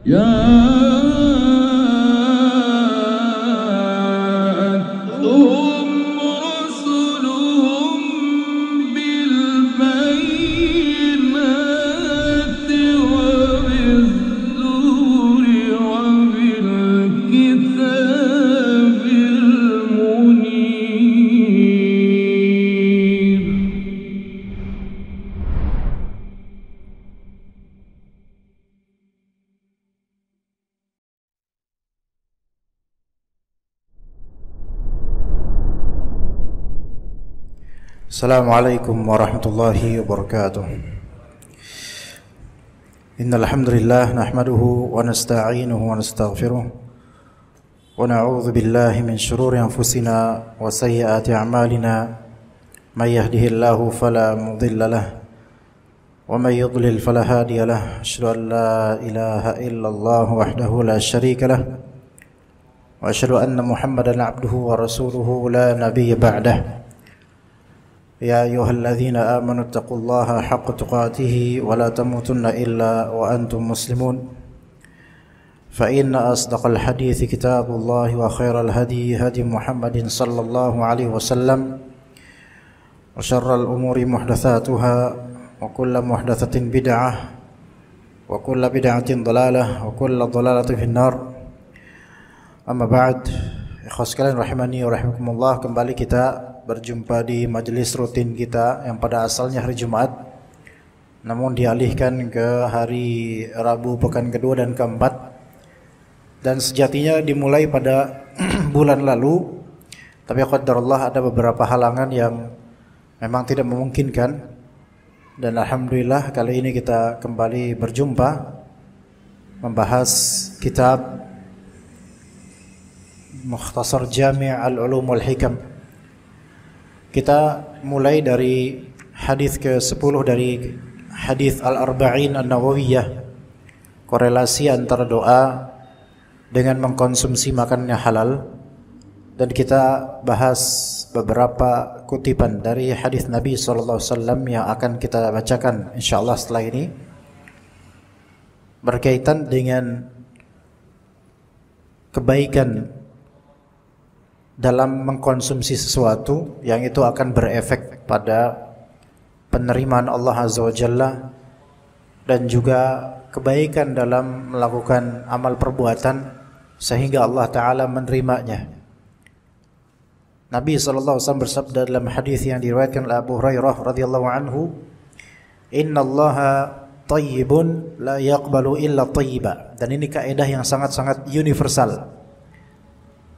جاءتهم رسلهم بالبينات وبالزبر وبالكتاب المنير. Assalamualaikum warahmatullahi wabarakatuh. Innal hamdalillah nahmaduhu wa nasta'inuhu wa nastaghfiruh wa na'udzu billahi min shururi anfusina wa sayyiati a'malina. May yahdihillahu fala mudilla lahu wa may yudlil fala hadiya lahu. Asyhadu an la ilaha illallah wahdahu la syarika lahu wa asyhadu anna Muhammadan 'abduhu wa rasuluhu la nabiyya ba'dahu. يا أيها الذين آمنوا اتقوا الله حق تقاته ولا تموتن إلا وأنتم مسلمون فإن أصدق الحديث كتاب الله وخير الهدي هدي محمد صلى الله عليه وسلم وشر الأمور محدثاتها وكل محدثة بدعة وكل بدعة ضلالة وكل ضلالة في النار. أما بعد, ikhwas sekalian rahimani wa rahimakumullah, kembali kita berjumpa di majelis rutin kita yang pada asalnya hari Jumat namun dialihkan ke hari Rabu pekan kedua dan keempat, dan sejatinya dimulai pada bulan lalu, tapi qadarullah ada beberapa halangan yang memang tidak memungkinkan, dan alhamdulillah kali ini kita kembali berjumpa membahas kitab Mukhtasar Jami' al-Ulum wal Hikam. Kita mulai dari hadis ke-10 dari hadis Al-Arba'in An-Nawawiyah, korelasi antara doa dengan mengkonsumsi makanan yang halal, dan kita bahas beberapa kutipan dari hadis Nabi SAW yang akan kita bacakan insyaallah setelah ini, berkaitan dengan kebaikan dalam mengkonsumsi sesuatu yang itu akan berefek pada penerimaan Allah Azza wa Jalla, dan juga kebaikan dalam melakukan amal perbuatan sehingga Allah Ta'ala menerimanya. Nabi SAW bersabda dalam hadis yang diriwayatkan oleh Abu Hurairah radhiyallahu anhu, "Inna Allaha tayyibun la yaqbalu illa tayyiba." Dan ini kaidah yang sangat-sangat universal.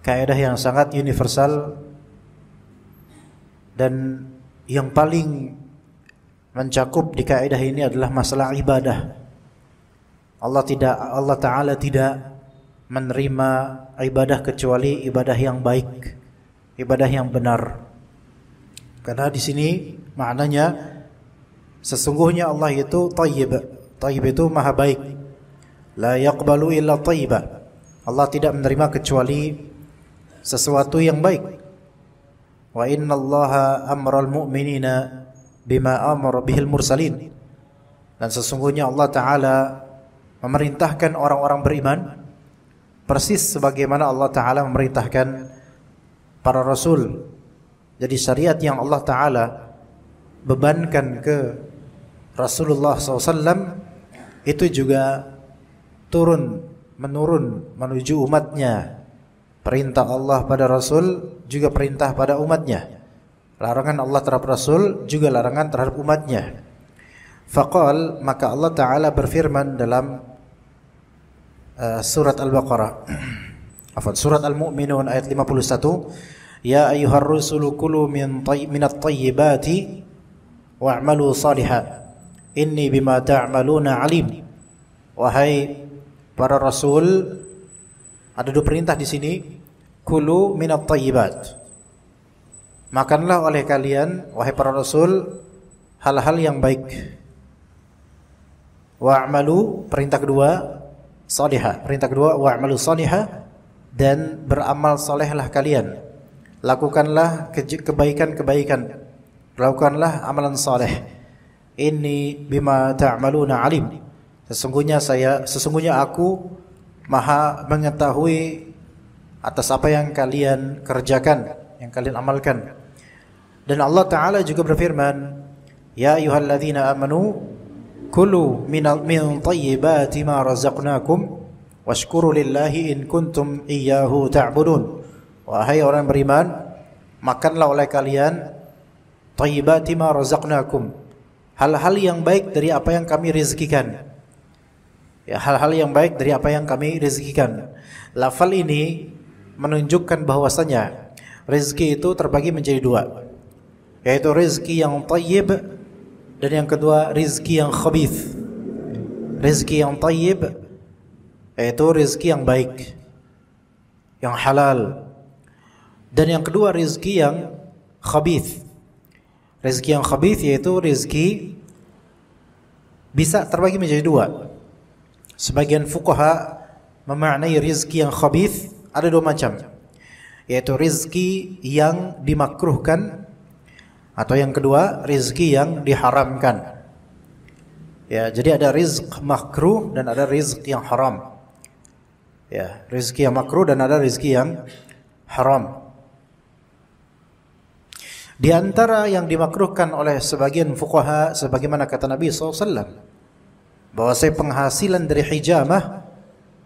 Kaidah yang sangat universal dan yang paling mencakup di kaidah ini adalah masalah ibadah. Allah Ta'ala tidak menerima ibadah kecuali ibadah yang baik, ibadah yang benar. Karena di sini maknanya sesungguhnya Allah itu tayyib. Tayyib itu maha baik. La yaqbalu illa tayyiba. Allah tidak menerima kecuali sesuatu yang baik. Wa innallaha amral mu'minina bima amara bihil mursalin. Dan sesungguhnya Allah Ta'ala memerintahkan orang-orang beriman persis sebagaimana Allah Ta'ala memerintahkan para rasul. Jadi syariat yang Allah Ta'ala bebankan ke Rasulullah SAW itu juga menurun menuju umatnya. Perintah Allah pada Rasul juga perintah pada umatnya. Larangan Allah terhadap Rasul juga larangan terhadap umatnya. Faqal, maka Allah Ta'ala berfirman dalam surat Al-Baqarah, surat Al-Mu'minun ayat 51, "Ya ayyuhar rusulu kulu minat tayyibati wa'malu salihan inni bima ta'maluna alim." Wahai para rasul, ada dua perintah di sini. Kulu minat tayyibat, makanlah oleh kalian wahai para rasul hal-hal yang baik. Wa'malu, perintah kedua, salihah. Perintah kedua, wa'malu salihah, dan beramal salehlah kalian. Lakukanlah kebaikan-kebaikan. Lakukanlah amalan saleh. Inni bima ta'maluna alim. Sesungguhnya aku Maha mengetahui atas apa yang kalian kerjakan, yang kalian amalkan. Dan Allah Ta'ala juga berfirman, Ya ayyuhalladzina amanu kulu min thayyibati ma razaqnakum washkuru lillahi in kuntum iyyahu ta'budun. Wahai orang beriman, makanlah oleh kalian thayyibati ma razaqnakum, hal-hal yang baik dari apa yang kami rezekikan. Ya, hal-hal yang baik dari apa yang kami rezekikan. Lafal ini menunjukkan bahwasanya rezeki itu terbagi menjadi dua, yaitu rezeki yang thayyib dan yang kedua rezeki yang khabith. Rezeki yang thayyib yaitu rezeki yang baik, yang halal. Dan yang kedua rezeki yang khabith. Rezeki yang khabith yaitu rezeki bisa terbagi menjadi dua. Sebagian fuqaha memaknai rezeki yang khabith ada dua macam, yaitu rezeki yang dimakruhkan atau yang kedua rezeki yang diharamkan. Ya, jadi ada rizq makruh dan ada rizq yang haram. Ya, rezeki yang makruh dan ada rezeki yang haram. Di antara yang dimakruhkan oleh sebagian fuqaha, sebagaimana kata Nabi SAW, bahwasanya penghasilan dari hijamah,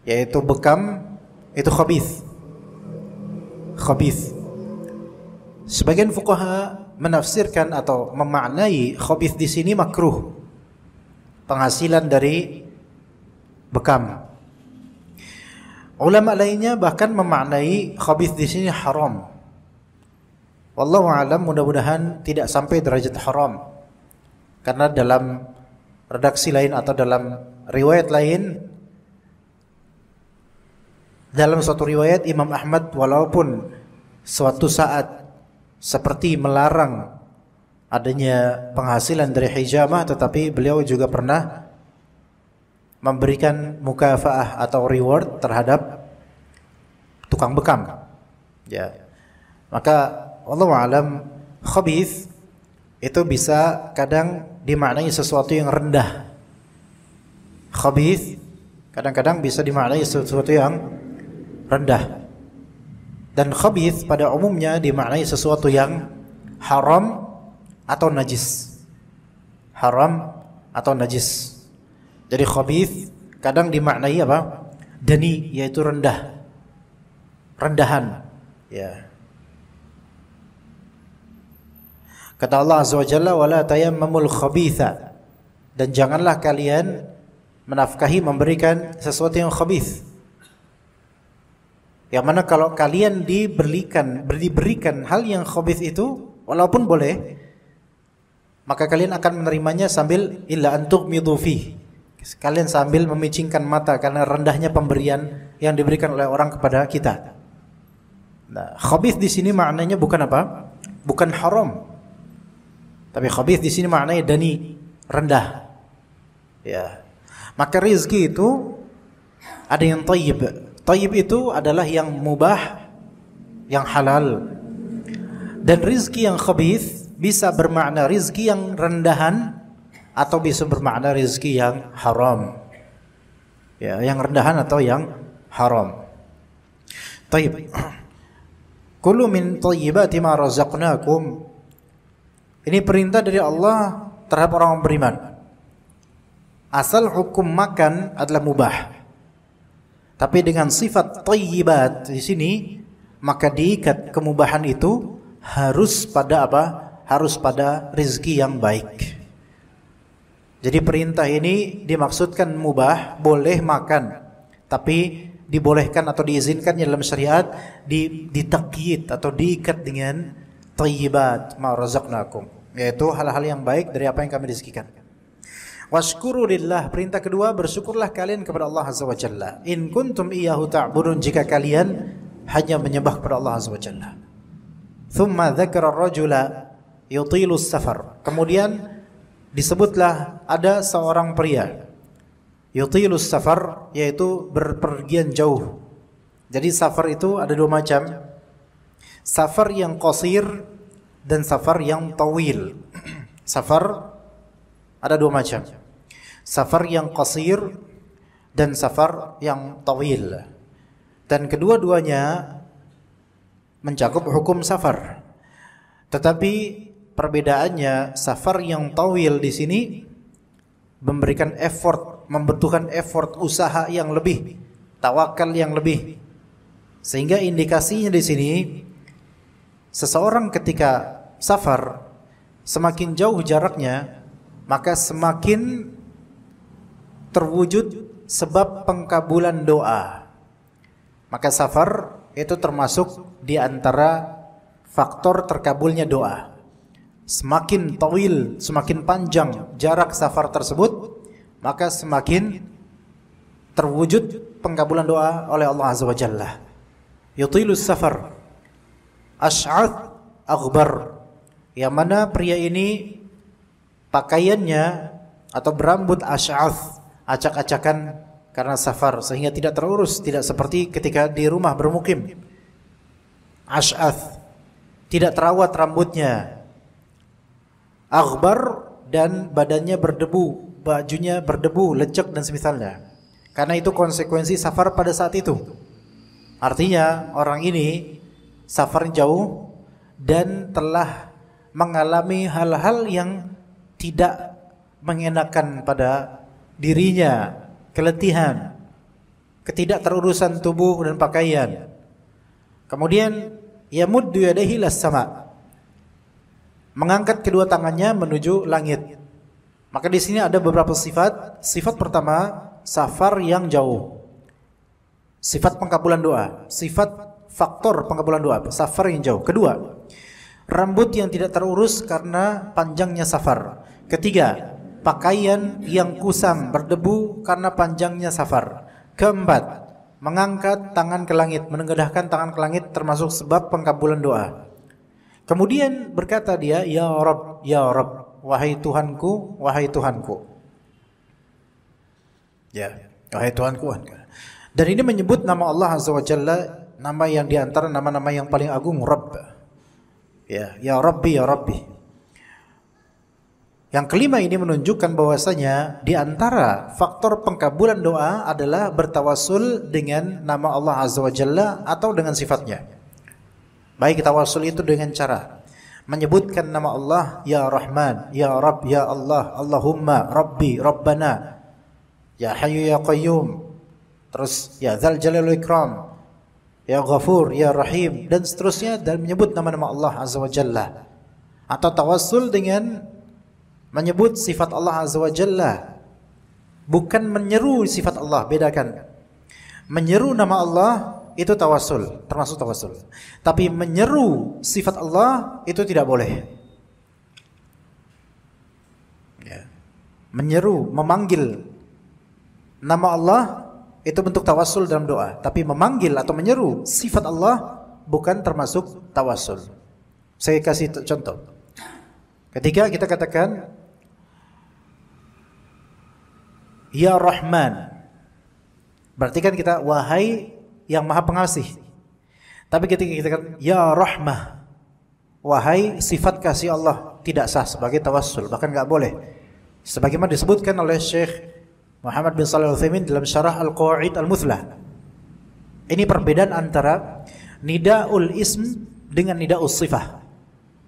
yaitu bekam, itu khabith. Khabith. Sebagian fuqaha menafsirkan atau memaknai khabith di sini makruh, penghasilan dari bekam. Ulama lainnya bahkan memaknai khabith di sini haram. Wallahu a'lam, mudah-mudahan tidak sampai derajat haram. Karena dalam redaksi lain atau dalam riwayat lain, dalam suatu riwayat Imam Ahmad walaupun suatu saat seperti melarang adanya penghasilan dari hijamah, tetapi beliau juga pernah memberikan mukafaah atau reward terhadap tukang bekam. Ya. Maka wallahu a'lam, khabith itu bisa kadang dimaknai sesuatu yang rendah. Khabith kadang-kadang bisa dimaknai sesuatu yang rendah. Dan khabith pada umumnya dimaknai sesuatu yang haram atau najis. Haram atau najis. Jadi khabith kadang dimaknai apa? Dani, yaitu rendah. Rendahan. Ya. Kata Allah Azza wa Jalla, wala tayammamul khabitha, dan janganlah kalian menafkahi, memberikan sesuatu yang khabith. Yang mana kalau kalian diberikan hal yang khabith itu, walaupun boleh, maka kalian akan menerimanya sambil illa antuk midhufi. Kalian sambil memicingkan mata karena rendahnya pemberian yang diberikan oleh orang kepada kita. Nah, khabith di sini maknanya bukan apa? Bukan haram. Tapi khabith di sini maknanya dani, rendah. Ya. Maka rezeki itu ada yang thayyib. Thayyib itu adalah yang mubah, yang halal. Dan rizki yang khabith bisa bermakna rizki yang rendahan atau bisa bermakna rizki yang haram. Ya, yang rendahan atau yang haram. Tayyib. Kulu min thayyibati ma razaqnakum. Ini perintah dari Allah terhadap orang beriman. Asal hukum makan adalah mubah. Tapi dengan sifat thayyibat di sini, maka diikat kemubahan itu harus pada apa? Harus pada rezeki yang baik. Jadi perintah ini dimaksudkan mubah, boleh makan, tapi dibolehkan atau diizinkan dalam syariat ditakyid atau diikat dengan thayyibat ma razaqnakum, yaitu hal-hal yang baik dari apa yang kami rezekikan. Washkuru lillah, perintah kedua, bersyukurlah kalian kepada Allah Azza wa Jalla. In kuntum iyyahu ta'budun, jika kalian hanya menyembah kepada Allah Azza wa Jalla. Thumma dzakara ar-rajula yutilu as-safar. Kemudian disebutlah ada seorang pria yutilu as-safar, yaitu berpergian jauh. Jadi safar itu ada dua macam. Safar yang qasir dan safar yang tawil. Safar ada dua macam. Safar yang qasir dan safar yang tawil. Dan kedua-duanya mencakup hukum safar. Tetapi perbedaannya, safar yang tawil di sini memberikan effort, membutuhkan effort usaha yang lebih, tawakal yang lebih. Sehingga indikasinya di sini, seseorang ketika safar semakin jauh jaraknya, maka semakin terwujud sebab pengkabulan doa. Maka safar itu termasuk di antara faktor terkabulnya doa. Semakin tawil, semakin panjang jarak safar tersebut, maka semakin terwujud pengkabulan doa oleh Allah Azza wa Jalla. Yutilus safar Ash'ath aghbar, yang mana pria ini pakaiannya atau berambut ash'ath, acak-acakan karena safar, sehingga tidak terurus, tidak seperti ketika di rumah bermukim. Ash'ath, tidak terawat rambutnya. Aghbar, dan badannya berdebu, bajunya berdebu, lecek dan semisalnya. Karena itu konsekuensi safar pada saat itu. Artinya orang ini safar jauh dan telah mengalami hal-hal yang tidak mengenakan pada dirinya, keletihan, ketidakterurusan tubuh dan pakaian. Kemudian yamuddu yadayhi ila sama, mengangkat kedua tangannya menuju langit. Maka di sini ada beberapa sifat. Sifat pertama, safar yang jauh. Sifat pengkabulan doa, sifat faktor pengkabulan doa, safar yang jauh. Kedua, rambut yang tidak terurus karena panjangnya safar. Ketiga, pakaian yang kusam berdebu karena panjangnya safar. Keempat, mengangkat tangan ke langit, menengadahkan tangan ke langit termasuk sebab pengkabulan doa. Kemudian berkata dia, ya Rabb, wahai Tuhanku, wahai Tuhanku. Ya, wahai Tuhanku. Dan ini menyebut nama Allah Azza wa Jalla, nama yang diantara nama-nama yang paling agung, Rabb. Ya Rabbi, ya Rabbi. Yang kelima ini menunjukkan bahwasanya di antara faktor pengkabulan doa adalah bertawassul dengan nama Allah Azza wa Jalla atau dengan sifatnya. Baik tawassul itu dengan cara menyebutkan nama Allah, ya Rahman, ya Rabb, ya Allah, Allahumma, Rabbi, Rabbana, ya Hayyu ya Qayyum, terus ya Dzal Jalali wal Ikram, ya Ghafur, ya Rahim, dan seterusnya, dan menyebut nama-nama Allah Azza wa Jalla. Atau tawassul dengan menyebut sifat Allah Azza wa Jalla, bukan menyeru sifat Allah, bedakan. Menyeru nama Allah itu tawassul, termasuk tawassul. Tapi menyeru sifat Allah itu tidak boleh. Ya. Menyeru, memanggil nama Allah itu bentuk tawassul dalam doa. Tapi memanggil atau menyeru sifat Allah bukan termasuk tawassul. Saya kasih contoh. Ketika kita katakan ya Rahman, berarti kan kita wahai yang maha pengasih. Tapi ketika kita katakan ya Rahmah, wahai sifat kasih Allah, tidak sah sebagai tawassul, bahkan enggak boleh. Sebagaimana disebutkan oleh Syekh Muhammad bin Shalih Al-Utsaimin dalam Syarah Al-Qawaid Al-Muthlah. Ini perbedaan antara nida'ul ism dengan nida'ul sifah.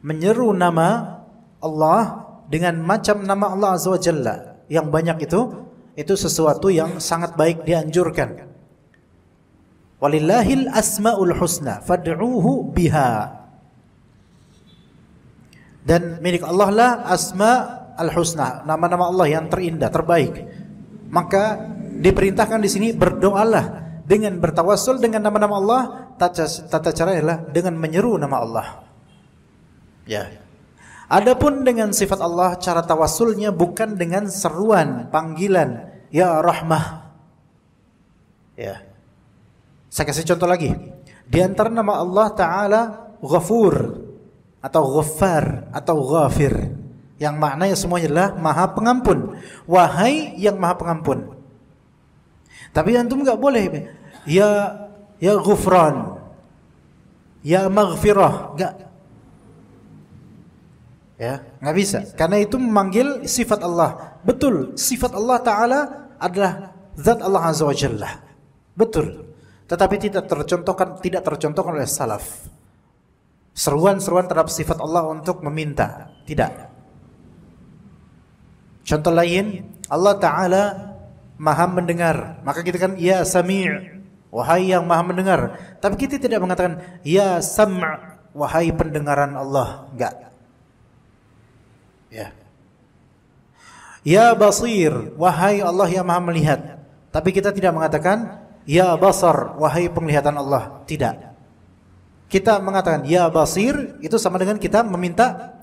Menyeru nama Allah dengan macam nama Allah Azza wa Jalla yang banyak itu sesuatu yang sangat baik, dianjurkan. Walillahil asmaul husna fad'uuhu biha. Dan milik Allah lah asma al-husna, nama-nama Allah yang terindah, terbaik. Maka diperintahkan di sini berdoalah dengan bertawassul dengan nama-nama Allah. Tata cara adalah dengan menyeru nama Allah. Ya. Adapun dengan sifat Allah, cara tawassulnya bukan dengan seruan, panggilan, ya Rahmah. Ya. Saya kasih contoh lagi. Di antara nama Allah Ta'ala Ghafur atau Ghaffar atau Ghafir, yang maknanya semuanya adalah Maha Pengampun. Wahai yang Maha Pengampun. Tapi antum enggak boleh ya Ghufran, ya Maghfirah, enggak. Ya, enggak bisa. Karena itu memanggil sifat Allah. Betul, sifat Allah Ta'ala adalah zat Allah Azza wa Jalla. Betul. Tetapi tidak tercontohkan oleh salaf. Seruan-seruan terhadap sifat Allah untuk meminta, tidak. Contoh lain, Allah Ta'ala Maha mendengar. Maka kita kan ya Sami', wahai yang Maha mendengar. Tapi kita tidak mengatakan ya Sam', wahai pendengaran Allah. Enggak. Ya. Ya Basir, wahai Allah yang Maha melihat. Tapi kita tidak mengatakan ya Basar, wahai penglihatan Allah. Tidak. Kita mengatakan ya Basir, itu sama dengan kita meminta,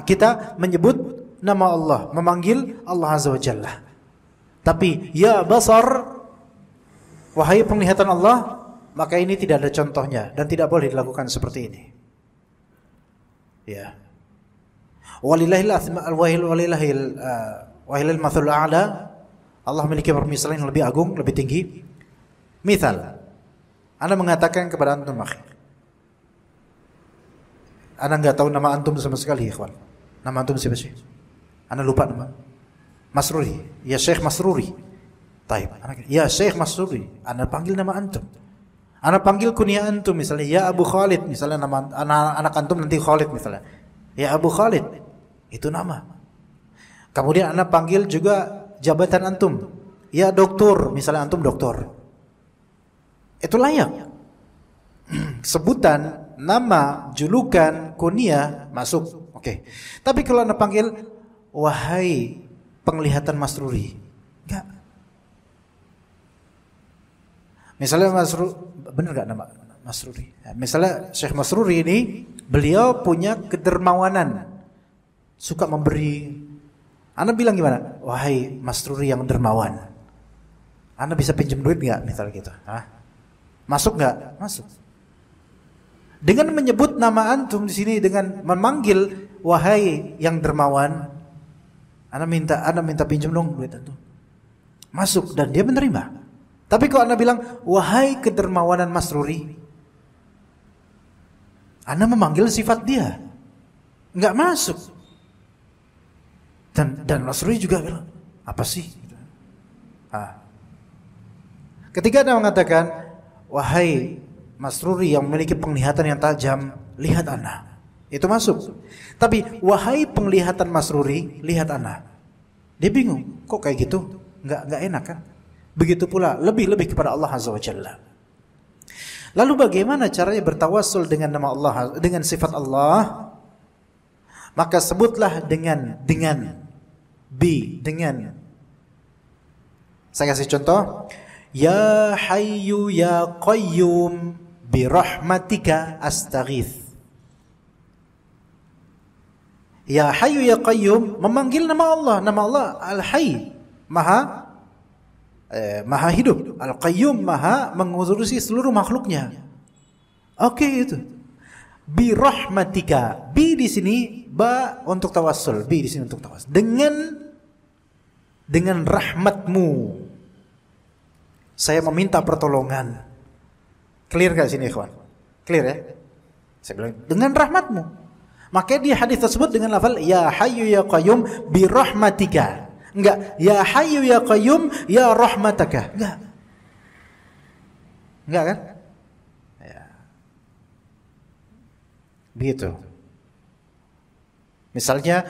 kita menyebut nama Allah, memanggil Allah Azza wa Jalla. Tapi ya Basar, wahai penglihatan Allah, maka ini tidak ada contohnya dan tidak boleh dilakukan seperti ini. Ya. Walillahil mathalul a'la. Allah memiliki permisalan yang lebih agung, lebih tinggi. Misal, Anda mengatakan kepada antum, Anda enggak tahu nama antum sama sekali, ikhwan. Nama antum siapa sih? Anda lupa nama. Masruri. Ya Syekh Masruri. Taib. Ya Syekh Masruri. Anda panggil nama antum. Anda panggil kunyah antum misalnya ya Abu Khalid, misalnya nama anak antum nanti Khalid misalnya. Ya Abu Khalid. Itu nama. Kemudian Anda panggil juga jabatan antum. Ya doktor, misalnya antum doktor. Itu layak. Sebutan, nama, julukan, kunyah masuk. Oke. Tapi kalau Anda panggil wahai penglihatan Masruri, enggak. Misalnya benar enggak nama Masruri? Ya, misalnya Syekh Masruri ini, beliau punya kedermawanan, suka memberi. Anda bilang gimana? Wahai Masruri yang dermawan, Anda bisa pinjam duit enggak? Misalnya gitu. Masuk enggak? Masuk. Dengan menyebut nama antum di sini, dengan memanggil wahai yang dermawan, Anda minta pinjam dong duit antum. Masuk dan dia menerima. Tapi kalau Anda bilang wahai kedermawanan Masruri, Anda memanggil sifat dia, enggak masuk. Dan Masruri juga bilang, apa sih? Ketika Anda mengatakan wahai Masruri yang memiliki penglihatan yang tajam, lihat Anda. Itu masuk. Tapi wahai penglihatan Masruri, lihat Anda. Dia bingung, kok kayak gitu? Enggak enak kan? Begitu pula lebih-lebih kepada Allah Azza wa Jalla. Lalu bagaimana caranya bertawassul dengan nama Allah, dengan sifat Allah? Maka sebutlah dengan saya kasih contoh, ya Hayyu ya Qayyum bi rahmatika astaghith. Ya Hayyu ya Qayyum memanggil nama Allah Al-Hayy, Maha hidup, Al-Qayyum Maha mengurusi seluruh makhluknya. Oke, itu. Bi rahmatika. Bi di sini ba untuk tawassul, bi di sini untuk tawassul. Dengan rahmatmu saya meminta pertolongan. Clear gak sini, ikhwan? Clear ya? Saya bilang dengan rahmatmu. Makanya di hadis tersebut dengan lafal ya Hayyu ya Qayyum bi rahmatika. Enggak, ya Hayyu ya Qayyum ya rahmataka. Enggak kan? Ya. Begitu. Misalnya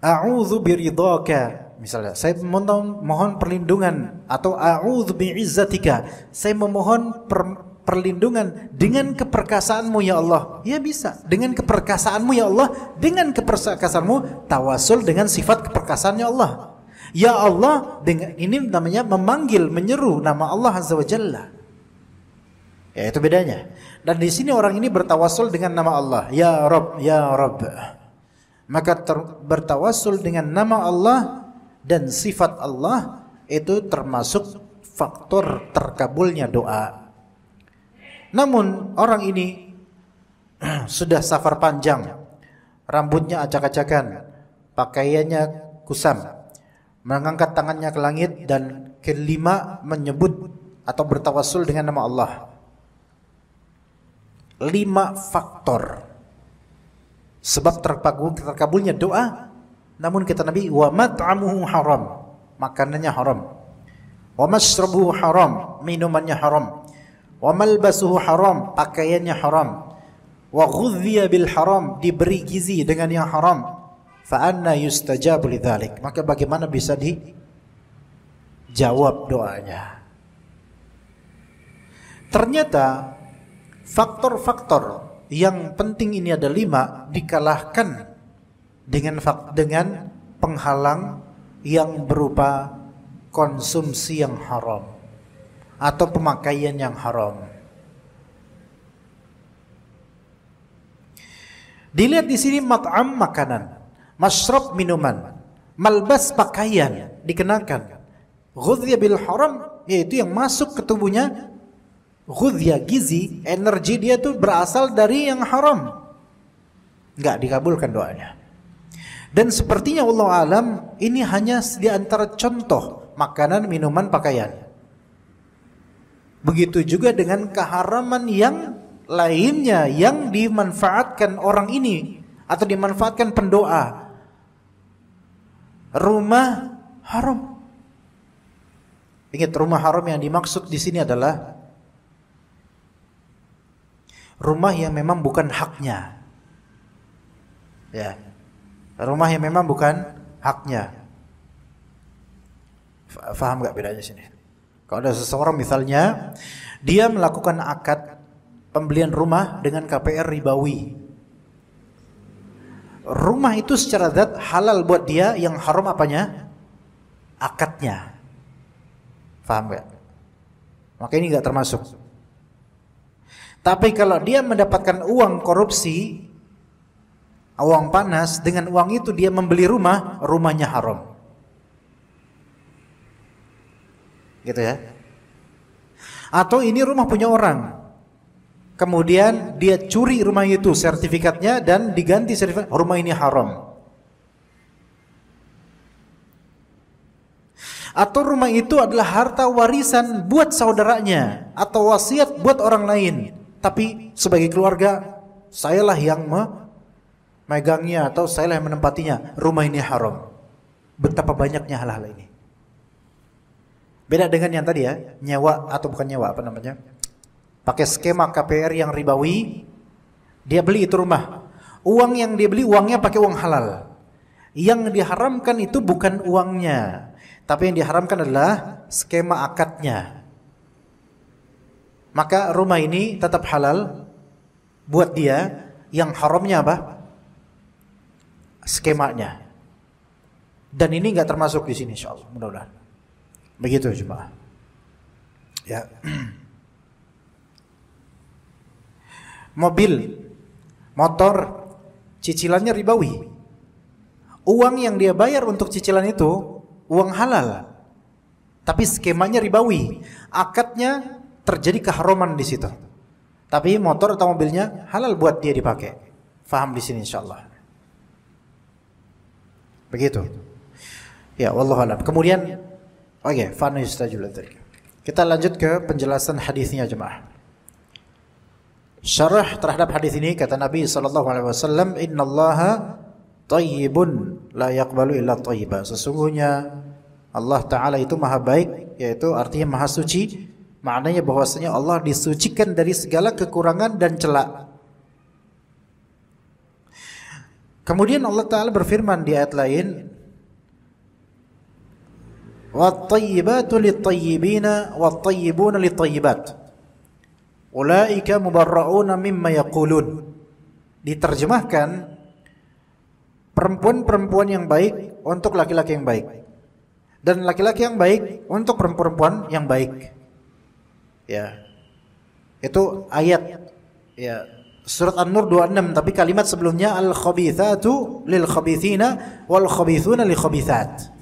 a'udzu biridhaka. Misalnya saya mohon perlindungan, atau a'udzu bi'izzatika. Saya memohon perlindungan dengan keperkasaanmu ya Allah. Ya bisa. Dengan keperkasaanmu ya Allah, dengan keperkasaanmu tawasul dengan sifat keperkasaannya Allah. Ya Allah, dengan ini namanya memanggil, menyeru nama Allah Azza wa Jalla. Ya, itu bedanya. Dan di sini orang ini bertawasul dengan nama Allah, ya Rabb, ya Rabb. Maka bertawasul dengan nama Allah dan sifat Allah itu termasuk faktor terkabulnya doa. Namun orang ini sudah safar panjang, rambutnya acak-acakan, pakaiannya kusam, mengangkat tangannya ke langit dan kelima menyebut atau bertawassul dengan nama Allah. 5 faktor sebab terkabulnya doa. Namun kata Nabi, wa mat'amuhu haram, makanannya haram. Wa mashrabuhu haram, minumannya haram. Wa malbasuhu haram, pakaiannya haram. Wa ghudhiya bil haram, diberi gizi dengan yang haram. Fa anna yustajabu lidzalik, maka bagaimana bisa dijawab doanya? Ternyata faktor-faktor yang penting ini ada 5 dikalahkan dengan penghalang yang berupa konsumsi yang haram atau pemakaian yang haram. Dilihat di sini mat'am makanan, masyrab minuman, malbas pakaian dikenakan. Ghudhiya bil haram yaitu yang masuk ke tubuhnya. Ghudhiya gizi, energi dia tuh berasal dari yang haram. Enggak dikabulkan doanya. Dan sepertinya Allah alam ini hanya di antara contoh makanan, minuman, pakaian. Begitu juga dengan keharaman yang lainnya yang dimanfaatkan orang ini atau dimanfaatkan pendoa. Rumah haram. Ingat, rumah haram yang dimaksud di sini adalah rumah yang memang bukan haknya. Ya. Rumah yang memang bukan haknya. Faham gak bedanya sini? Kalau ada seseorang misalnya dia melakukan akad pembelian rumah dengan KPR ribawi. Rumah itu secara zat halal buat dia, yang haram apanya? Akadnya. Faham gak? Maka ini gak termasuk. Tapi kalau dia mendapatkan uang korupsi, uang panas, dengan uang itu dia membeli rumah, rumahnya haram. Gitu ya. Atau ini rumah punya orang, kemudian dia curi rumah itu, sertifikatnya, dan diganti sertifikat, rumah ini haram. Atau rumah itu adalah harta warisan buat saudaranya atau wasiat buat orang lain, tapi sebagai keluarga sayalah yang memegangnya atau sayalah yang menempatinya, rumah ini haram. Betapa banyaknya hal-hal ini. Beda dengan yang tadi ya, nyewa atau bukan nyewa, apa namanya, pakai skema KPR yang ribawi. Dia beli itu rumah, uang yang dia beli uangnya pakai uang halal. Yang diharamkan itu bukan uangnya, tapi yang diharamkan adalah skema akadnya. Maka rumah ini tetap halal buat dia, yang haramnya apa? Skemanya. Dan ini nggak termasuk di sini, insyaallah, mudah-mudahan. Begitu jemaah. Ya. Mobil, motor, cicilannya ribawi. Uang yang dia bayar untuk cicilan itu uang halal, tapi skemanya ribawi. Akadnya terjadi keharaman di situ. Tapi motor atau mobilnya halal buat dia dipakai. Faham di sini insyaallah. Begitu. Ya, wallahu a'lam. Kemudian fana yustajul dzalik. Kita lanjut ke penjelasan hadisnya jemaah. Syarah terhadap hadis ini, kata Nabi sallallahu alaihi wasallam, "Innallaha thayyibun la yaqbalu illa thayyiba." Sesungguhnya Allah Ta'ala itu maha baik, yaitu artinya maha suci. Maknanya bahwasanya Allah disucikan dari segala kekurangan dan celak. Kemudian Allah Ta'ala berfirman di ayat lain, "Wat-thayyibatu lit-thayyibina wat-thayyibuna lit-thayyibat. Ulaika mubarra'una mimma yaqulun." Diterjemahkan, perempuan-perempuan yang baik untuk laki-laki yang baik, dan laki-laki yang baik untuk perempuan yang baik. Ya. Itu ayat ya surat An-Nur 26, tapi kalimat sebelumnya al-khabithatu lil-khabithina wal-khabithuna lil-khabithat.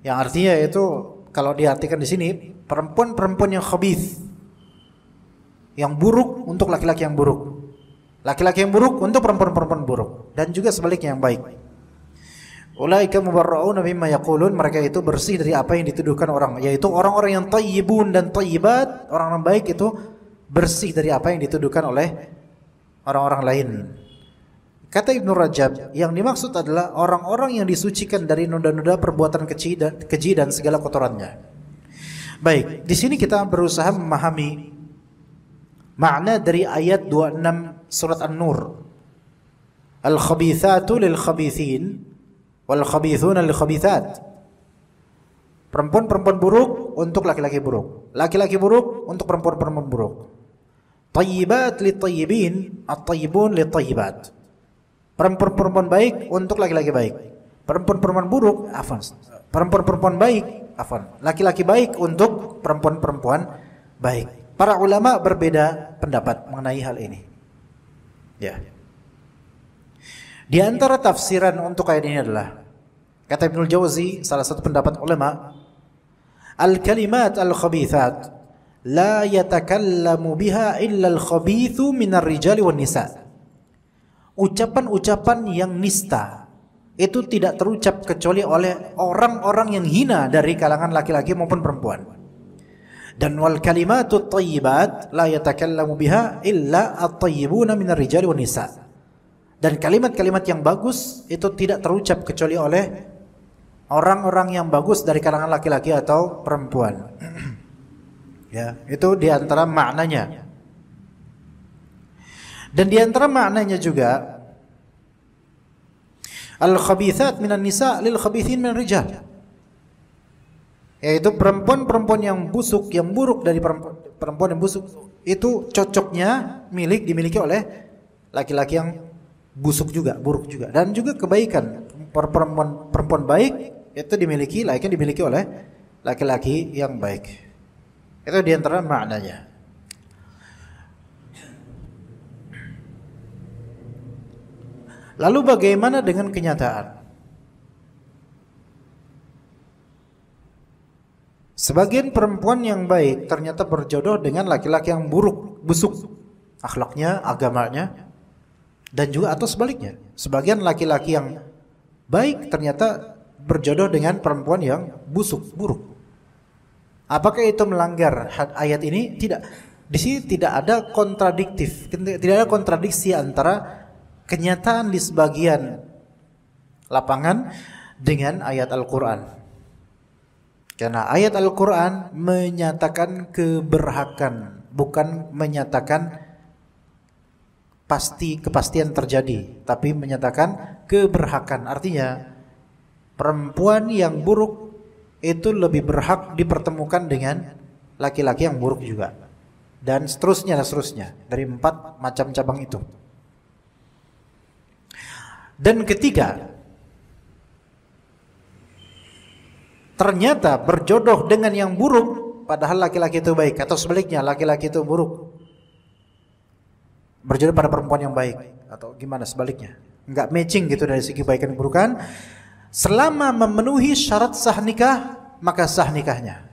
Yang artinya itu kalau diartikan di sini, perempuan-perempuan yang khabith, yang buruk untuk laki-laki yang buruk. Laki-laki yang buruk untuk perempuan-perempuan buruk, dan juga sebaliknya yang baik. Ulaika mubarra'una mimma yaqulun, mereka itu bersih dari apa yang dituduhkan orang, yaitu orang-orang yang thayyibun dan thayyibat, orang-orang baik itu bersih dari apa yang dituduhkan oleh orang-orang lain. Kata Ibnu Rajab, yang dimaksud adalah orang-orang yang disucikan dari noda-noda perbuatan keji dan segala kotorannya. Baik, di sini kita berusaha memahami makna dari ayat 26 surat An-Nur. Al-khabithatu lil-khabithin wal-khabithuna lil-khabithat. Perempuan-perempuan buruk untuk laki-laki buruk, laki-laki buruk untuk perempuan-perempuan buruk. Thayyibat lit-thayyibin, at-thayyibun lit-thayyibat. Perempuan-perempuan baik untuk laki-laki baik. Perempuan-perempuan buruk, perempuan-perempuan baik, laki-laki baik untuk perempuan-perempuan baik. Para ulama berbeda pendapat mengenai hal ini. Ya. Di antara tafsiran untuk ayat ini adalah, kata Ibnul Jauzi, salah satu pendapat ulama, al-kalimat al-khabithat la yatakallamu biha illa al-khabithu minar rijali wan nisa. Ucapan-ucapan yang nista itu tidak terucap kecuali oleh orang-orang yang hina dari kalangan laki-laki maupun perempuan. Dan wal kalimatut thayyibat la yatakallamu biha illa at-tayyibuna minar rijali wan nisa. Dan kalimat-kalimat yang bagus itu tidak terucap kecuali oleh orang-orang yang bagus dari kalangan laki-laki atau perempuan. Ya, itu di antara maknanya. Dan di antara maknanya juga, al-khabithat minan nisa lil khabithin minan rijal. Yaitu perempuan-perempuan yang busuk, yang buruk dari perempuan yang busuk itu cocoknya dimiliki oleh laki-laki yang busuk juga, buruk juga. Dan juga kebaikan perempuan baik itu dimiliki oleh laki-laki yang baik. Itu di antara maknanya. Lalu bagaimana dengan kenyataan? Sebagian perempuan yang baik ternyata berjodoh dengan laki-laki yang buruk, busuk akhlaknya, agamanya, dan juga atau sebaliknya. Sebagian laki-laki yang baik ternyata berjodoh dengan perempuan yang busuk, buruk. Apakah itu melanggar ayat ini? Tidak. Di sini tidak ada kontradiksi antara kenyataan di sebagian lapangan dengan ayat Al-Quran. Karena ayat Al-Quran menyatakan keberhakan, bukan menyatakan kepastian terjadi, tapi menyatakan keberhakan. Artinya perempuan yang buruk itu lebih berhak dipertemukan dengan laki-laki yang buruk juga, dan seterusnya dari 4 macam cabang itu. Dan ketiga, ternyata berjodoh dengan yang buruk padahal laki-laki itu baik, atau sebaliknya laki-laki itu buruk berjodoh pada perempuan yang baik, atau gimana sebaliknya, enggak matching gitu dari segi kebaikan dan keburukan. Selama memenuhi syarat sah nikah, maka sah nikahnya.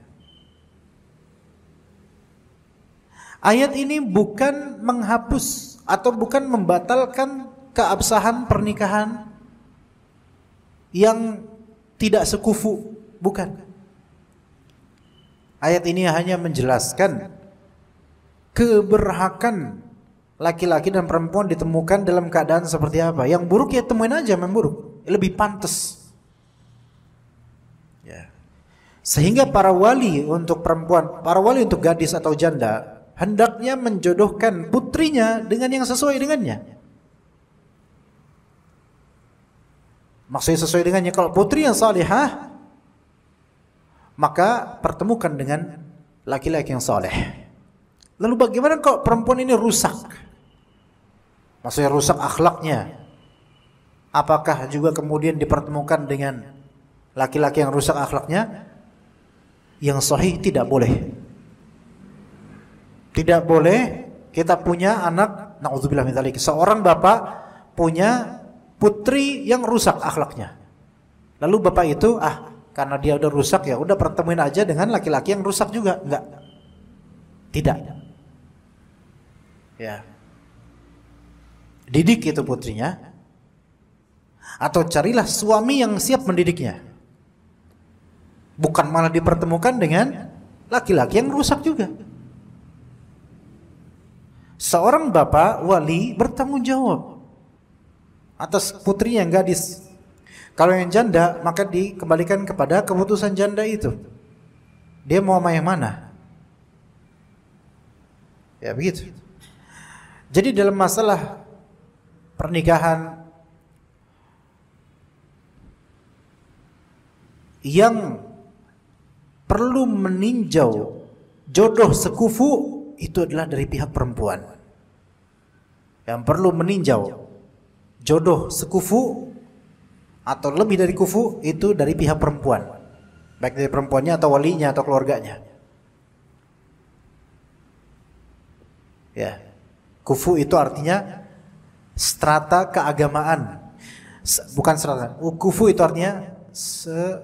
Ayat ini bukan menghapus atau bukan membatalkan keabsahan pernikahan yang tidak sekufu, bukan. Ayat ini hanya menjelaskan keberhakan laki-laki dan perempuan ditemukan dalam keadaan seperti apa. Yang buruk ya temuin aja yang buruk, lebih pantas. Ya. Sehingga para wali untuk perempuan, para wali untuk gadis atau janda hendaknya menjodohkan putrinya dengan yang sesuai dengannya. Maksudnya sesuai dengannya, kalau putri yang salihah, maka pertemukan dengan laki-laki yang saleh. Lalu bagaimana kalau perempuan ini rusak? Maksudnya rusak akhlaknya. Apakah juga kemudian dipertemukan dengan laki-laki yang rusak akhlaknya? Yang sahih tidak boleh. Tidak boleh kita punya anak, na'udzubillah min dzalik, seorang bapak punya putri yang rusak akhlaknya. Lalu bapak itu, karena dia udah rusak ya udah pertemuin aja dengan laki-laki yang rusak juga. Enggak. Tidak. Ya. Didik itu putrinya, atau carilah suami yang siap mendidiknya. Bukan malah dipertemukan dengan laki-laki yang rusak juga. Seorang bapak wali bertanggung jawab atas putrinya yang gadis. Kalau yang janda maka dikembalikan kepada keputusan janda itu. Dia mau sama yang mana? Ya begitu. Jadi dalam masalah pernikahan yang perlu meninjau jodoh sekufu itu adalah dari pihak perempuan. Yang perlu meninjau jodoh sekufu atau lebih dari kufu itu dari pihak perempuan, baik dari perempuannya atau walinya atau keluarganya. Ya, kufu itu artinya strata keagamaan, bukan strata. Kufu itu artinya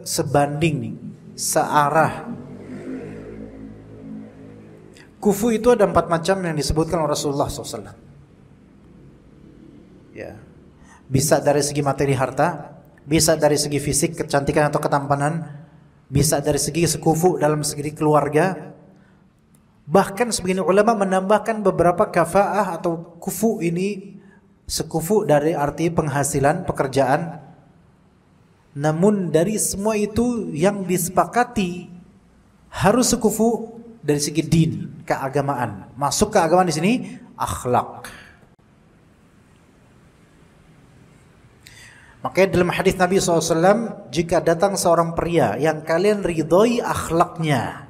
sebanding, searah. Kufu itu ada 4 macam yang disebutkan oleh Rasulullah SAW. Ya. Bisa dari segi materi harta, bisa dari segi fisik, kecantikan atau ketampanan, bisa dari segi sekufu dalam segi keluarga. Bahkan sebagian ulama menambahkan beberapa kafaah atau kufu ini, sekufu dari arti penghasilan, pekerjaan. Namun dari semua itu yang disepakati harus sekufu dari segi din, keagamaan. Masuk keagamaan di sini akhlak. Makanya dalam hadis Nabi SAW, jika datang seorang pria yang kalian ridhoi akhlaknya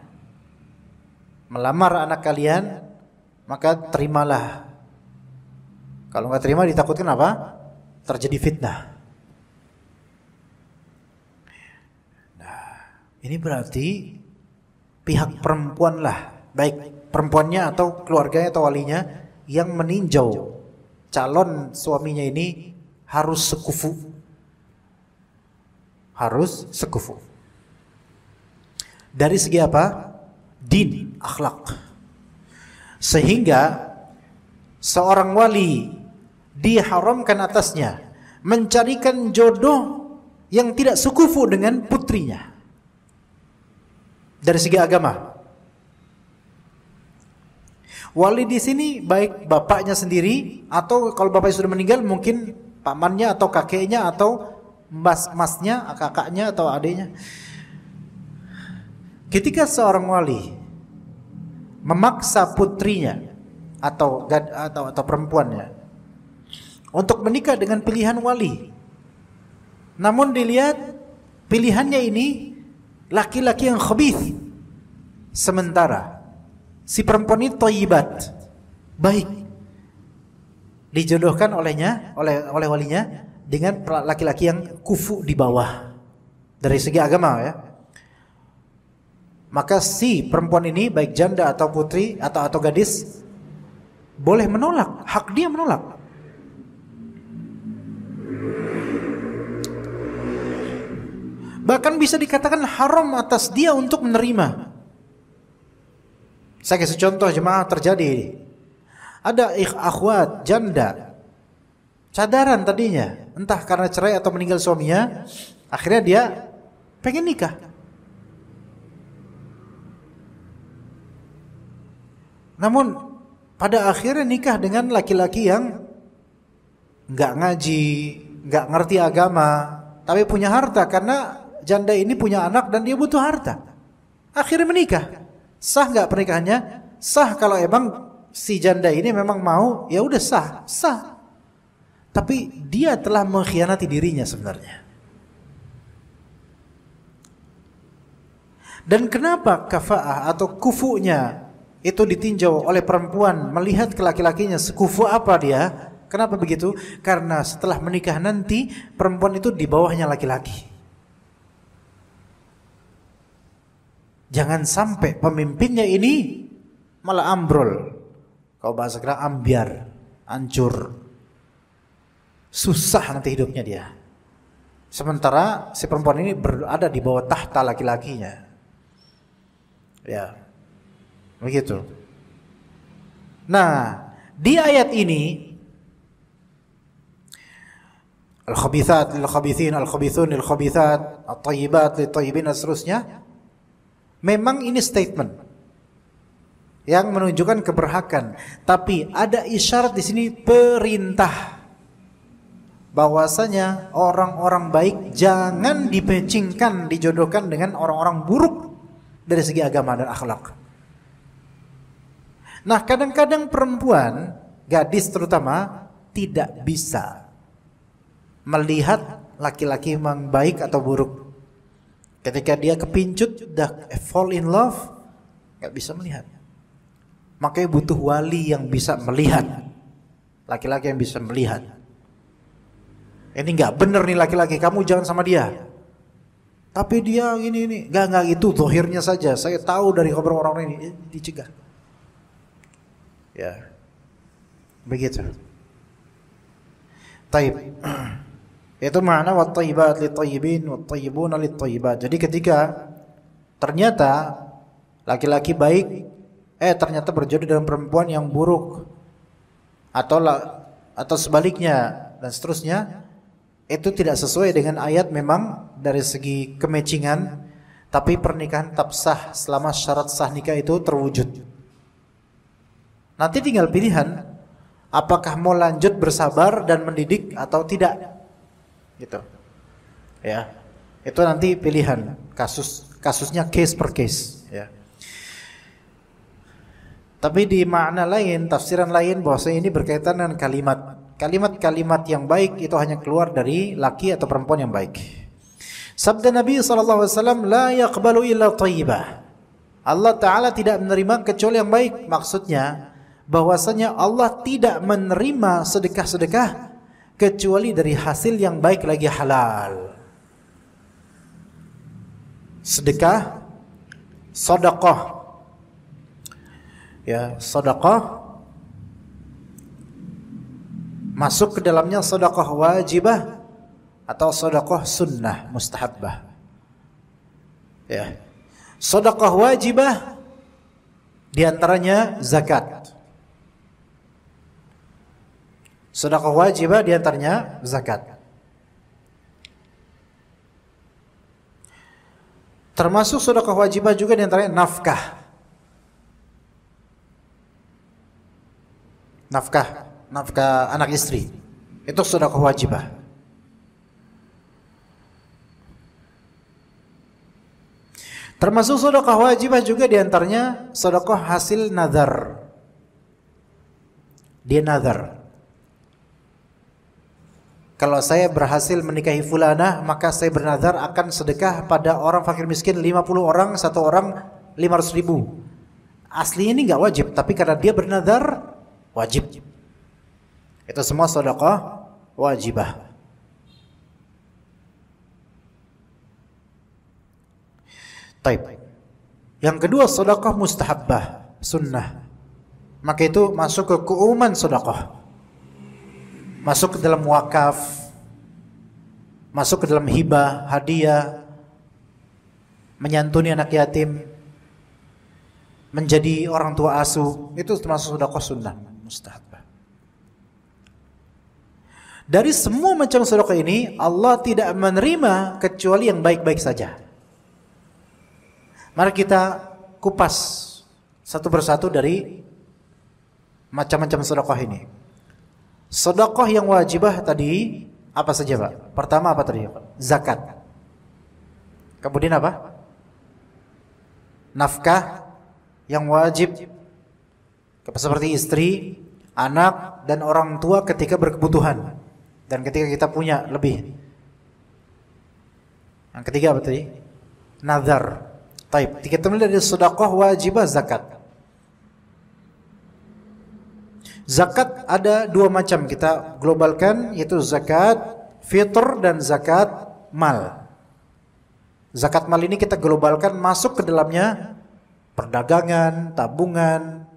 melamar anak kalian, maka terimalah. Kalau nggak terima ditakutkan apa? Terjadi fitnah. Nah, ini berarti pihak perempuan lah, baik perempuannya atau keluarganya atau walinya, yang meninjau calon suaminya ini harus sekufu. Harus sekufu. Dari segi apa? Din, akhlak. Sehingga seorang wali diharamkan atasnya mencarikan jodoh yang tidak sekufu dengan putrinya. Dari segi agama. Wali di sini baik bapaknya sendiri atau kalau bapaknya sudah meninggal mungkin pamannya atau kakeknya atau masnya, kakaknya atau adiknya. Ketika seorang wali memaksa putrinya atau perempuannya untuk menikah dengan pilihan wali, namun dilihat pilihannya ini laki-laki yang khabith, sementara si perempuan ini thayyibat, baik, dijodohkan oleh walinya dengan laki-laki yang kufu di bawah dari segi agama ya. Maka si perempuan ini baik janda atau putri atau gadis boleh menolak, hak dia menolak. Bahkan bisa dikatakan haram atas dia untuk menerima. Saya kasih contoh jemaah, terjadi. Ada akhwat janda, cadaran tadinya, entah karena cerai atau meninggal suaminya, akhirnya dia pengen nikah. Namun pada akhirnya nikah dengan laki-laki yang nggak ngaji, nggak ngerti agama, tapi punya harta karena janda ini punya anak dan dia butuh harta. Akhirnya menikah. Sah nggak pernikahannya? Sah kalau emang si janda ini memang mau, ya udah sah, sah. Tapi dia telah mengkhianati dirinya sebenarnya. Dan kenapa kafaah atau kufunya itu ditinjau oleh perempuan melihat ke laki-lakinya sekufu apa dia? Kenapa begitu? Karena setelah menikah nanti perempuan itu di bawahnya laki-laki. Jangan sampai pemimpinnya ini malah ambrol. Kalau bahasa kita ambiar, hancur. Susah nanti hidupnya dia. Sementara si perempuan ini berada di bawah tahta laki-lakinya. Ya. Begitu. Nah, di ayat ini al-khabithat lil-khabithin, al-khabithun lil-khabithat, at-thayyibat lit-thayyibin dan seterusnya. Memang ini statement yang menunjukkan keberhakan, tapi ada isyarat di sini perintah. bahwasanya orang-orang baik jangan dimatchingkan, dijodohkan dengan orang-orang buruk dari segi agama dan akhlak. Nah, kadang-kadang perempuan, gadis terutama, tidak bisa melihat laki-laki memang baik atau buruk. Ketika dia kepincut, dah fall in love, gak bisa melihat. Makanya butuh wali yang bisa melihat, laki-laki yang bisa melihat. Ini gak bener nih laki-laki, kamu jangan sama dia. Tapi dia ini, gak gitu, zahirnya saja. Saya tahu dari kabar orang ini, dicegah. Ya, begitu. Taib. Itu makna wat-thayyibat lit-thayyibin wat-thayyibuna lit-thayyibat. Jadi ketika ternyata laki-laki baik ternyata berjodoh dengan perempuan yang buruk atau sebaliknya dan seterusnya, itu tidak sesuai dengan ayat memang dari segi kematchingan, tapi pernikahan tetap sah selama syarat sah nikah itu terwujud. Nanti tinggal pilihan, apakah mau lanjut bersabar dan mendidik atau tidak, gitu. Ya, itu nanti pilihan, kasusnya case per case. Ya. Tapi di makna lain, tafsiran lain, bahwasanya ini berkaitan dengan kalimat yang baik itu hanya keluar dari laki atau perempuan yang baik. Sabda Nabi SAW, la yaqbalu illa thayyibah. Allah Ta'ala tidak menerima kecuali yang baik. Maksudnya bahwasanya Allah tidak menerima sedekah-sedekah kecuali dari hasil yang baik lagi halal. Sedekah, sedekah. Ya, sedekah masuk ke dalamnya sedekah wajibah atau sedekah sunnah mustahabbah. Ya. Sedekah wajibah diantaranya zakat. Sedekah wajibah diantaranya zakat. Termasuk sedekah wajibah juga diantaranya nafkah. Nafkah anak istri. Itu sedekah wajibah. Termasuk sedekah wajibah juga diantaranya sedekah hasil nazar. Dia nazar, kalau saya berhasil menikahi fulanah, maka saya bernazar akan sedekah pada orang fakir miskin 50 orang, satu orang 500.000. Aslinya ini gak wajib, tapi karena dia bernazar, wajib. Itu semua sedekah wajibah. Taib. Yang kedua sedekah mustahabbah, sunnah. Maka itu masuk ke keumuman sedekah. Masuk ke dalam wakaf, masuk ke dalam hibah, hadiah, menyantuni anak yatim, menjadi orang tua asuh, itu termasuk sedekah sunnah mustahabbah. Dari semua macam sedekah ini Allah tidak menerima kecuali yang baik-baik saja. Mari kita kupas satu persatu dari macam-macam sedekah ini. Sedekah yang wajibah tadi apa saja, Pak? Pertama apa tadi, Pak? Zakat. Kemudian apa? Nafkah yang wajib seperti istri, anak, dan orang tua ketika berkebutuhan dan ketika kita punya lebih. Yang ketiga apa tadi? Nazar. Taib. Kita mulai dari sedekah wajibah zakat. Zakat ada dua macam kita globalkan, yaitu zakat fitr dan zakat mal. Zakat mal ini kita globalkan, masuk ke dalamnya perdagangan, tabungan,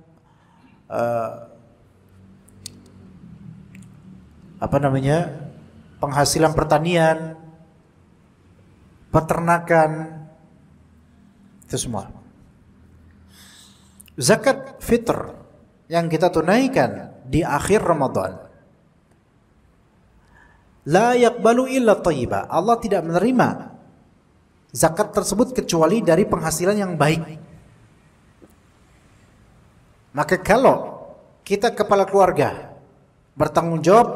penghasilan pertanian, peternakan, itu semua. Zakat fitr yang kita tunaikan di akhir Ramadan, la yaqbalu illa thayyiba. Allah tidak menerima zakat tersebut kecuali dari penghasilan yang baik. Maka kalau kita kepala keluarga bertanggung jawab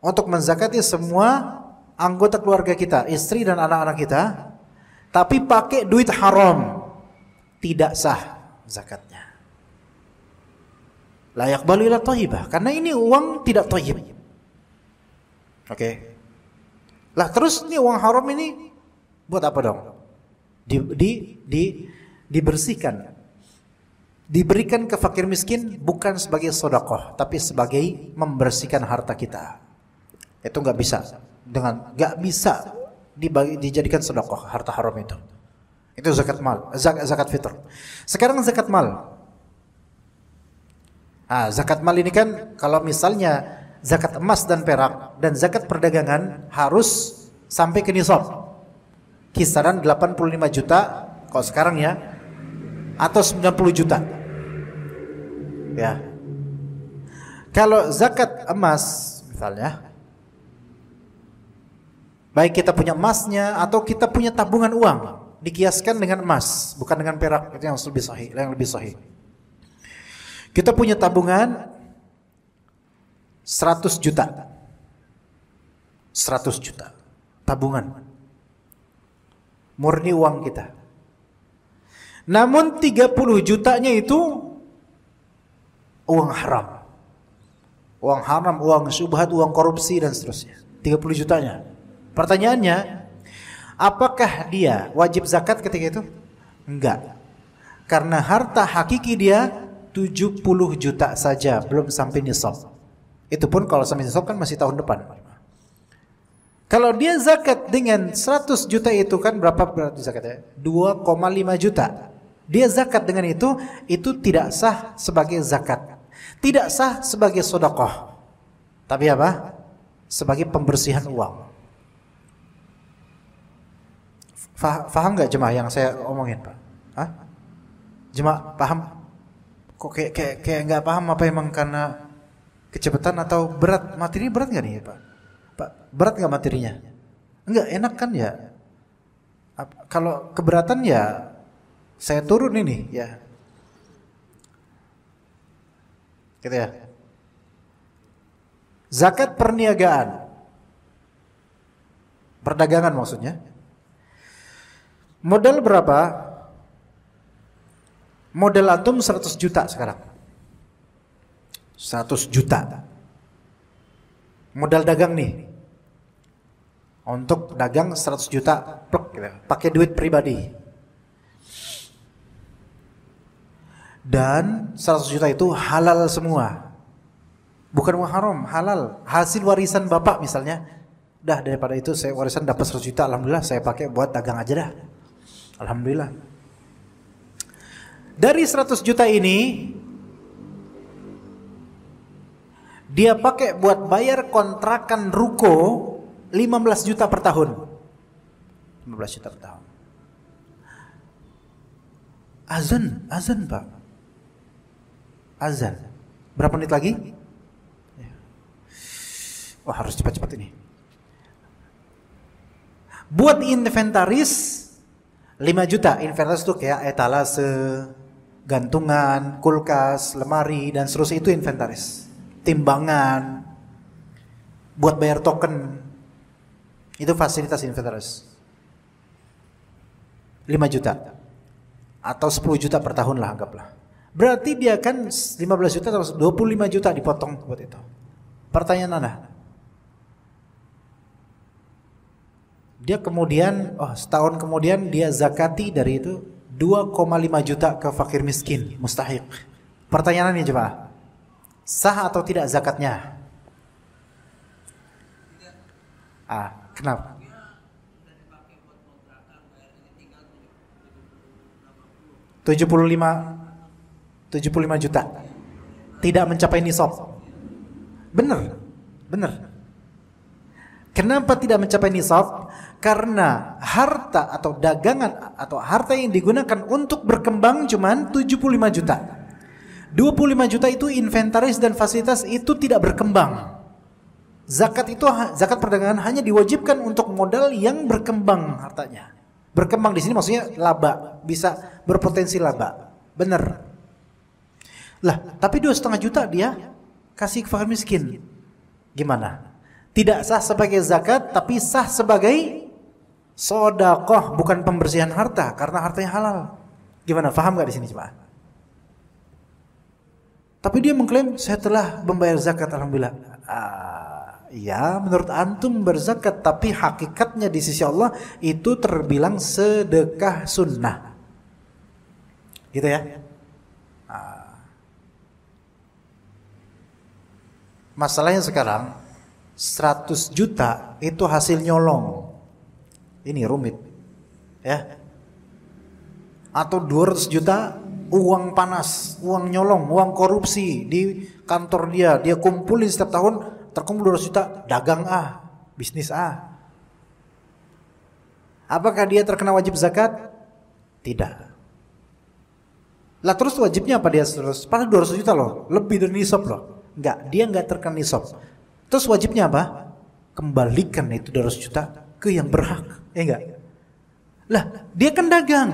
untuk menzakati semua anggota keluarga kita, istri dan anak-anak kita, tapi pakai duit haram, tidak sah zakatnya. La yaqbalu illa thayyibah, karena ini uang tidak thayyib. Oke. Lah terus ini uang haram ini buat apa dong? Dibersihkan. Diberikan ke fakir miskin bukan sebagai sedekah, tapi sebagai membersihkan harta kita. Itu nggak bisa dijadikan sedekah harta haram itu. Itu zakat mal, zakat fitr. Sekarang zakat mal. Zakat mal ini kan kalau misalnya zakat emas dan perak dan zakat perdagangan harus sampai ke nisab. Kisaran 85 juta kalau sekarang ya, atau 90 juta. Ya. Kalau zakat emas misalnya, baik kita punya emasnya atau kita punya tabungan uang, dikiaskan dengan emas, bukan dengan perak, itu yang lebih sahih. Kita punya tabungan 100 juta. 100 juta tabungan. Murni uang kita. Namun 30 jutanya itu uang haram. Uang haram, uang syubhat, uang korupsi dan seterusnya. 30 jutanya. Pertanyaannya, apakah dia wajib zakat ketika itu? Enggak. Karena harta hakiki dia 70 juta saja, belum sampai nisab. Itu pun kalau sampai nisab kan masih tahun depan. Kalau dia zakat dengan 100 juta itu kan berapa berarti zakatnya? 2,5 juta. Dia zakat dengan itu tidak sah sebagai zakat. Tidak sah sebagai sedekah. Tapi apa? Sebagai pembersihan uang. Faham nggak jemaah yang saya omongin, Pak? Hah? Jemaah paham? Kok kayak nggak paham, apa emang karena kecepatan atau berat? Materi berat nggak nih, Pak? Pak, berat nggak materinya? Enggak, enak kan ya? Kalau keberatan ya saya turun ini ya. Gitu ya. Zakat perniagaan. Perdagangan maksudnya. Modal berapa? Modal antum 100 juta sekarang. 100 juta. Modal dagang nih. Untuk dagang 100 juta plek, gitu. Pakai duit pribadi. Dan 100 juta itu halal semua. Bukan uang haram, halal. Hasil warisan bapak misalnya. Dah daripada itu saya warisan dapat 100 juta, alhamdulillah saya pakai buat dagang aja dah. Alhamdulillah. Dari 100 juta ini dia pakai buat bayar kontrakan ruko 15 juta per tahun. 15 juta per tahun. Azan Pak. Azan. Berapa menit lagi? Wah, harus cepat-cepat ini. Buat inventaris 5 juta. Inventaris itu kayak etalase, gantungan, kulkas, lemari dan seterusnya, itu inventaris. Timbangan, buat bayar token, itu fasilitas inventaris. 5 juta atau 10 juta per tahun lah anggaplah. Berarti dia kan 15 juta atau 25 juta dipotong buat itu. Pertanyaan Anda, dia kemudian setahun kemudian dia zakati dari itu 2,5 juta ke fakir miskin mustahiq. Pertanyaannya coba, sah atau tidak zakatnya? Kenapa? 75 juta tidak mencapai nisab. Benar. Kenapa tidak mencapai nisab? Karena harta atau dagangan atau harta yang digunakan untuk berkembang cuman 75 juta. 25 juta itu inventaris dan fasilitas, itu tidak berkembang. Zakat perdagangan hanya diwajibkan untuk modal yang berkembang hartanya. Berkembang di sini maksudnya laba, bisa berpotensi laba. Benar. Lah, tapi 2,5 juta dia kasih ke fakir miskin. Gimana? Tidak sah sebagai zakat, tapi sah sebagai sedekah, bukan pembersihan harta, karena hartanya halal. Gimana? Paham nggak di sini coba? Tapi dia mengklaim saya telah membayar zakat, alhamdulillah. Ya, menurut antum berzakat, tapi hakikatnya di sisi Allah itu terbilang sedekah sunnah. Gitu ya. Masalahnya sekarang 100 juta itu hasil nyolong. Ini rumit. Ya. Atau 200 juta uang panas, uang nyolong, uang korupsi di kantor dia kumpulin setiap tahun, terkumpul 200 juta, dagang A, bisnis A. Apakah dia terkena wajib zakat? Tidak. Lah terus wajibnya apa dia terus? Padahal 200 juta loh, lebih dari nisab loh. Enggak, dia enggak terkena nisab. Terus wajibnya apa? Kembalikan itu 200 juta ke yang berhak. Ya enggak? Lah, dia kan dagang.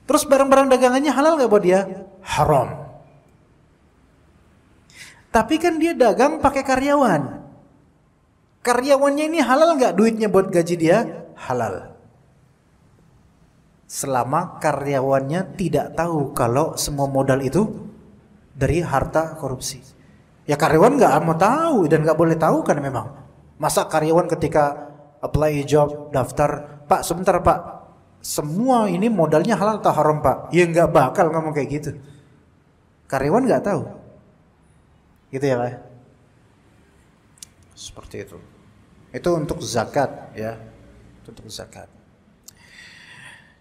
Terus barang-barang dagangannya halal enggak buat dia? Haram. Tapi kan dia dagang pakai karyawan. Karyawannya ini halal enggak duitnya buat gaji dia? Halal. Selama karyawannya tidak tahu kalau semua modal itu dari harta korupsi. Ya karyawan nggak mau tahu dan nggak boleh tahu kan memang. Masa karyawan ketika apply job, daftar, Pak sebentar Pak, semua ini modalnya halal atau haram Pak? Ya nggak bakal ngomong kayak gitu. Karyawan nggak tahu. Gitu ya Pak? Seperti itu. Itu untuk zakat ya. Itu untuk zakat.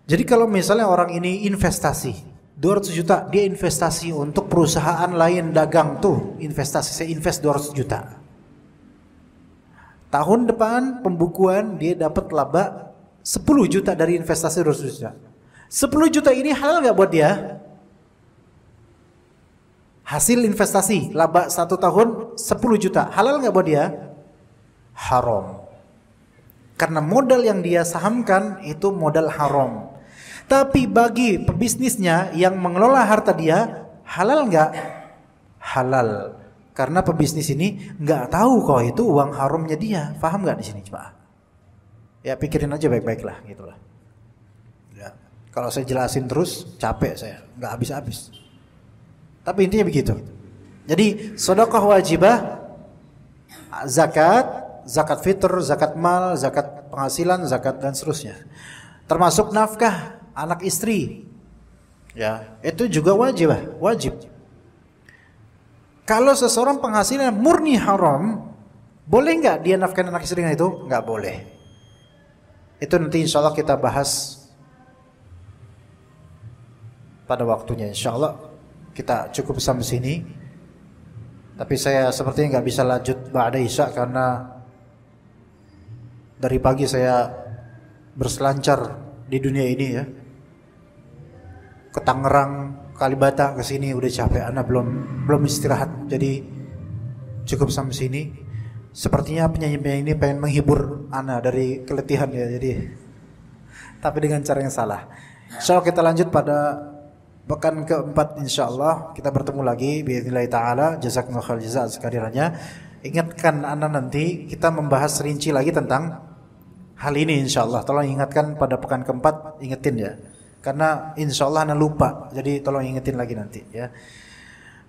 Jadi kalau misalnya orang ini investasi 200 juta, dia investasi untuk perusahaan lain dagang tuh, investasi, saya invest 200 juta. Tahun depan pembukuan dia dapat laba 10 juta dari investasi 200 juta. 10 juta ini halal gak buat dia? Hasil investasi, laba 1 tahun 10 juta, halal gak buat dia? Haram. Karena modal yang dia sahamkan itu modal haram. Tapi bagi pebisnisnya yang mengelola harta dia, halal nggak? Halal. Karena pebisnis ini nggak tahu kalau itu uang haramnya dia. Paham nggak di sini coba? Ya pikirin aja baik-baik lah, gitulah. Ya. Kalau saya jelasin terus capek saya, nggak habis-habis. Tapi intinya begitu. Jadi sedekah wajibah, zakat, zakat fitr, zakat mal, zakat penghasilan, zakat dan seterusnya. Termasuk nafkah anak istri, ya itu juga wajib. Kalau seseorang penghasilan murni haram, boleh nggak dia nafkahin anak istrinya itu? Nggak boleh. Itu nanti insya Allah kita bahas pada waktunya. Insya Allah kita cukup sampai sini. Tapi saya sepertinya nggak bisa lanjut ba'da isya karena dari pagi saya berselancar di dunia ini ya. Ke Tangerang, Kalibata, ke sini udah capek, Ana belum istirahat. Jadi cukup sampai sini. Sepertinya penyanyi-penyanyi ini pengen menghibur Ana dari keletihan ya. Jadi tapi dengan cara yang salah. Insyaallah kita lanjut pada pekan keempat insyaallah. Kita bertemu lagi biidznillah taala. Jazakumullahu khairan jazaa sekalirannya. Ingatkan Ana nanti kita membahas rinci lagi tentang hal ini insyaallah. Tolong ingatkan pada pekan keempat, ingetin ya. Karena insyaallah Ana lupa. Jadi tolong ingetin lagi nanti ya.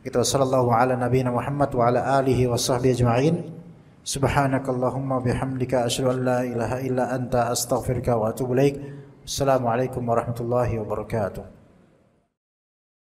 Kita sallallahu ala nabiyina Muhammad wa ala alihi wa sahbihi ajma'in. Subhanakallahumma bihamdika asyhadu an la ilaha illa anta astaghfiruka wa atubu ilaik. Assalamualaikum warahmatullahi wabarakatuh.